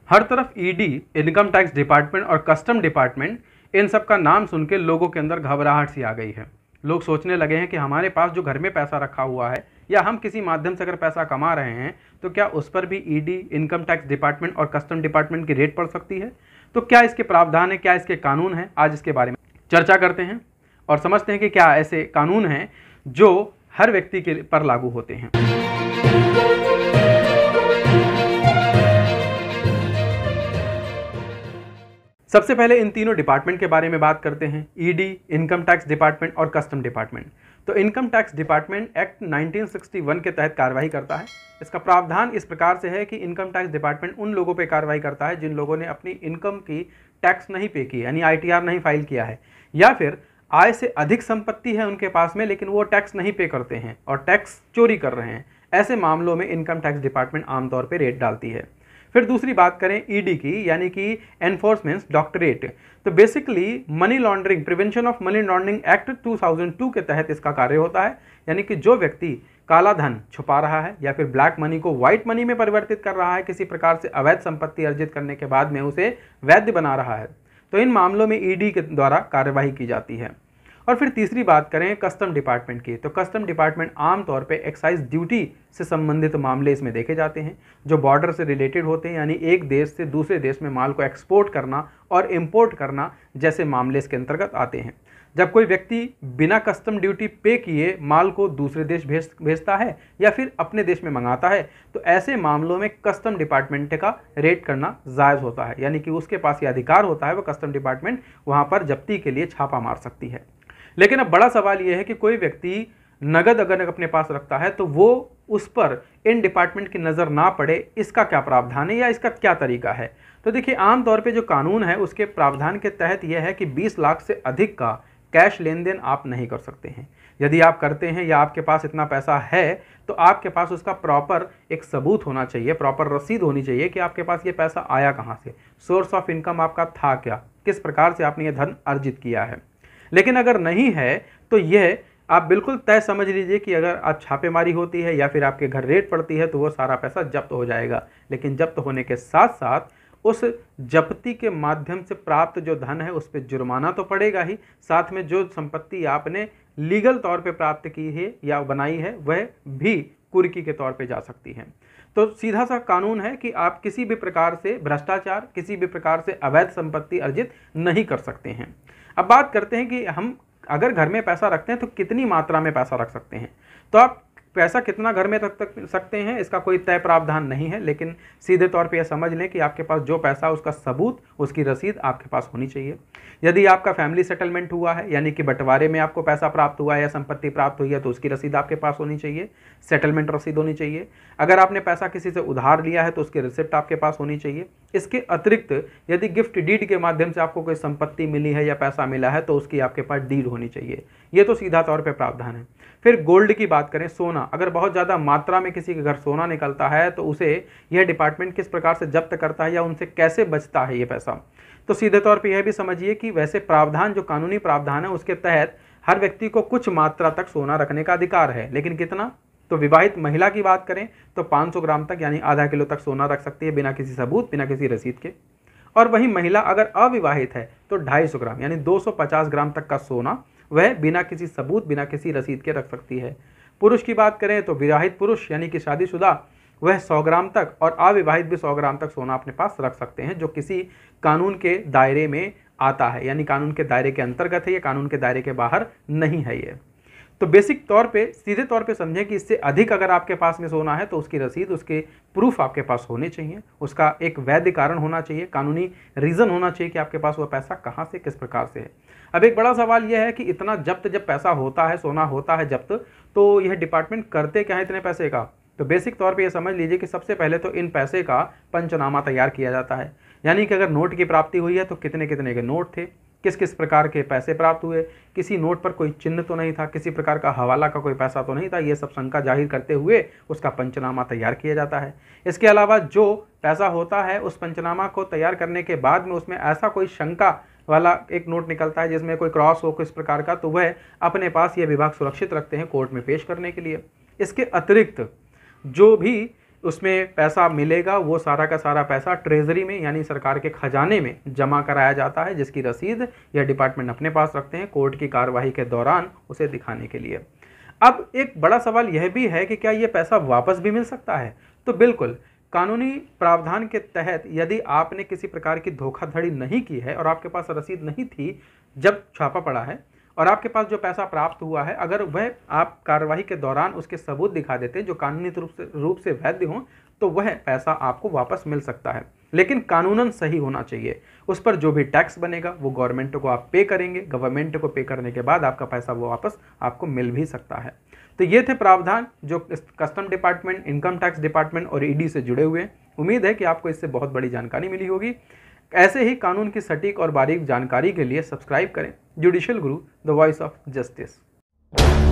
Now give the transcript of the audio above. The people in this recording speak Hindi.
हर तरफ ईडी, इनकम टैक्स डिपार्टमेंट और कस्टम डिपार्टमेंट, इन सब का नाम सुन के लोगों के अंदर घबराहट सी आ गई है। लोग सोचने लगे हैं कि हमारे पास जो घर में पैसा रखा हुआ है या हम किसी माध्यम से अगर पैसा कमा रहे हैं तो क्या उस पर भी ईडी, इनकम टैक्स डिपार्टमेंट और कस्टम डिपार्टमेंट की रेड पड़ सकती है। तो क्या इसके प्रावधान है, क्या इसके कानून हैं, आज इसके बारे में चर्चा करते हैं और समझते हैं कि क्या ऐसे कानून हैं जो हर व्यक्ति के पर लागू होते हैं। सबसे पहले इन तीनों डिपार्टमेंट के बारे में बात करते हैं, ईडी, इनकम टैक्स डिपार्टमेंट और कस्टम डिपार्टमेंट। तो इनकम टैक्स डिपार्टमेंट एक्ट 1961 के तहत कार्रवाई करता है। इसका प्रावधान इस प्रकार से है कि इनकम टैक्स डिपार्टमेंट उन लोगों पर कार्रवाई करता है जिन लोगों ने अपनी इनकम की टैक्स नहीं पे की, यानी आईटीआर नहीं फाइल किया है, या फिर आय से अधिक संपत्ति है उनके पास में लेकिन वो टैक्स नहीं पे करते हैं और टैक्स चोरी कर रहे हैं। ऐसे मामलों में इनकम टैक्स डिपार्टमेंट आमतौर पर रेड डालती है। फिर दूसरी बात करें ईडी की, यानी कि एनफोर्समेंट डायरेक्टरेट। तो basically money laundering, prevention of money laundering act 2002 के तहत इसका कार्य होता है। यानी कि जो व्यक्ति काला धन छुपा रहा है या फिर ब्लैक मनी को व्हाइट मनी में परिवर्तित कर रहा है, किसी प्रकार से अवैध संपत्ति अर्जित करने के बाद में उसे वैध बना रहा है, तो इन मामलों में ईडी के द्वारा कार्यवाही की जाती है। और फिर तीसरी बात करें कस्टम डिपार्टमेंट की, तो कस्टम डिपार्टमेंट आमतौर पे एक्साइज ड्यूटी से संबंधित मामले इसमें देखे जाते हैं जो बॉर्डर से रिलेटेड होते हैं, यानी एक देश से दूसरे देश में माल को एक्सपोर्ट करना और इंपोर्ट करना जैसे मामले इसके अंतर्गत आते हैं। जब कोई व्यक्ति बिना कस्टम ड्यूटी पे किए माल को दूसरे देश भेजता है या फिर अपने देश में मंगाता है, तो ऐसे मामलों में कस्टम डिपार्टमेंट का रेड करना जायज़ होता है। यानी कि उसके पास ये अधिकार होता है, वो कस्टम डिपार्टमेंट वहाँ पर जब्ती के लिए छापा मार सकती है। लेकिन अब बड़ा सवाल यह है कि कोई व्यक्ति नगद अगर अपने पास रखता है तो वो उस पर इन डिपार्टमेंट की नज़र ना पड़े, इसका क्या प्रावधान है या इसका क्या तरीका है। तो देखिए, आमतौर पे जो कानून है उसके प्रावधान के तहत यह है कि 20 लाख से अधिक का कैश लेन देन आप नहीं कर सकते हैं। यदि आप करते हैं या आपके पास इतना पैसा है तो आपके पास उसका प्रॉपर एक सबूत होना चाहिए, प्रॉपर रसीद होनी चाहिए कि आपके पास ये पैसा आया कहाँ से, सोर्स ऑफ इनकम आपका था क्या, किस प्रकार से आपने ये धन अर्जित किया है। लेकिन अगर नहीं है तो यह आप बिल्कुल तय समझ लीजिए कि अगर आप छापेमारी होती है या फिर आपके घर रेड पड़ती है तो वो सारा पैसा जब्त हो जाएगा। लेकिन जब्त होने के साथ साथ उस जब्ती के माध्यम से प्राप्त जो धन है उस पर जुर्माना तो पड़ेगा ही, साथ में जो संपत्ति आपने लीगल तौर पे प्राप्त की है या बनाई है वह भी कुर्की के तौर पे जा सकती है। तो सीधा सा कानून है कि आप किसी भी प्रकार से भ्रष्टाचार, किसी भी प्रकार से अवैध संपत्ति अर्जित नहीं कर सकते हैं। अब बात करते हैं कि हम अगर घर में पैसा रखते हैं तो कितनी मात्रा में पैसा रख सकते हैं। तो आप पैसा कितना घर में रख सकते हैं इसका कोई तय प्रावधान नहीं है, लेकिन सीधे तौर पे यह समझ लें कि आपके पास जो पैसा उसका सबूत, उसकी रसीद आपके पास होनी चाहिए। यदि आपका फैमिली सेटलमेंट हुआ है, यानी कि बंटवारे में आपको पैसा प्राप्त हुआ है या संपत्ति प्राप्त हुई है, तो उसकी रसीद आपके पास होनी चाहिए, सेटलमेंट रसीद होनी चाहिए। अगर आपने पैसा किसी से उधार लिया है तो उसकी रिसिप्ट आपके पास होनी चाहिए। इसके अतिरिक्त यदि गिफ्ट डीड के माध्यम से आपको कोई संपत्ति मिली है या पैसा मिला है तो उसकी आपके पास डीड होनी चाहिए। ये तो सीधा तौर पे प्रावधान है। फिर गोल्ड की बात करें, सोना, अगर बहुत ज़्यादा मात्रा में किसी के घर सोना निकलता है तो उसे यह डिपार्टमेंट किस प्रकार से जब्त करता है या उनसे कैसे बचता है ये पैसा। तो सीधे तौर पे यह भी समझिए कि वैसे प्रावधान, जो कानूनी प्रावधान है उसके तहत हर व्यक्ति को कुछ मात्रा तक सोना रखने का अधिकार है, लेकिन कितना। तो विवाहित महिला की बात करें तो 500 ग्राम तक यानी आधा किलो तक सोना रख सकती है बिना किसी सबूत, बिना किसी रसीद के। और वही महिला अगर अविवाहित है तो 250 ग्राम यानी 250 ग्राम तक का सोना वह बिना किसी सबूत, बिना किसी रसीद के रख सकती है। पुरुष की बात करें तो विवाहित पुरुष यानी कि शादीशुदा वह 100 ग्राम तक और अविवाहित भी 100 ग्राम तक सोना अपने पास रख सकते हैं, जो किसी कानून के दायरे में आता है, यानी कानून के दायरे के अंतर्गत है, ये कानून के दायरे के बाहर नहीं है ये। तो बेसिक तौर पे, सीधे तौर पे समझें कि इससे अधिक अगर आपके पास में सोना है तो उसकी रसीद, उसके प्रूफ आपके पास होने चाहिए, उसका एक वैध कारण होना चाहिए, कानूनी रीज़न होना चाहिए कि आपके पास वह पैसा कहाँ से, किस प्रकार से है। अब एक बड़ा सवाल यह है कि इतना जब्त जब पैसा होता है, सोना होता है जब्त, तो यह डिपार्टमेंट करते क्या है इतने पैसे का। तो बेसिक तौर पे ये समझ लीजिए कि सबसे पहले तो इन पैसे का पंचनामा तैयार किया जाता है, यानी कि अगर नोट की प्राप्ति हुई है तो कितने कितने के नोट थे, किस किस प्रकार के पैसे प्राप्त हुए, किसी नोट पर कोई चिन्ह तो नहीं था, किसी प्रकार का हवाला का कोई पैसा तो नहीं था, ये सब शंका जाहिर करते हुए उसका पंचनामा तैयार किया जाता है। इसके अलावा जो पैसा होता है उस पंचनामा को तैयार करने के बाद में उसमें ऐसा कोई शंका वाला एक नोट निकलता है जिसमें कोई क्रॉस हो किस प्रकार का, तो वह अपने पास ये विभाग सुरक्षित रखते हैं कोर्ट में पेश करने के लिए। इसके अतिरिक्त जो भी उसमें पैसा मिलेगा, वो सारा का सारा पैसा ट्रेजरी में यानी सरकार के खजाने में जमा कराया जाता है, जिसकी रसीद यह डिपार्टमेंट अपने पास रखते हैं कोर्ट की कार्रवाई के दौरान उसे दिखाने के लिए। अब एक बड़ा सवाल यह भी है कि क्या ये पैसा वापस भी मिल सकता है? तो बिल्कुल, कानूनी प्रावधान के तहत यदि आपने किसी प्रकार की धोखाधड़ी नहीं की है और आपके पास रसीद नहीं थी जब छापा पड़ा है और आपके पास जो पैसा प्राप्त हुआ है, अगर वह आप कार्रवाई के दौरान उसके सबूत दिखा देते हैं जो कानूनी रूप से वैध हों, तो वह पैसा आपको वापस मिल सकता है। लेकिन कानूनन सही होना चाहिए। उस पर जो भी टैक्स बनेगा वो गवर्नमेंट को आप पे करेंगे, गवर्नमेंट को पे करने के बाद आपका पैसा वो वापस आपको मिल भी सकता है। तो ये थे प्रावधान जो custom department, income tax department और ईडी से जुड़े हुए हैं। उम्मीद है कि आपको इससे बहुत बड़ी जानकारी मिली होगी। ऐसे ही कानून की सटीक और बारीक जानकारी के लिए सब्सक्राइब करें judicial Guru, the voice of justice.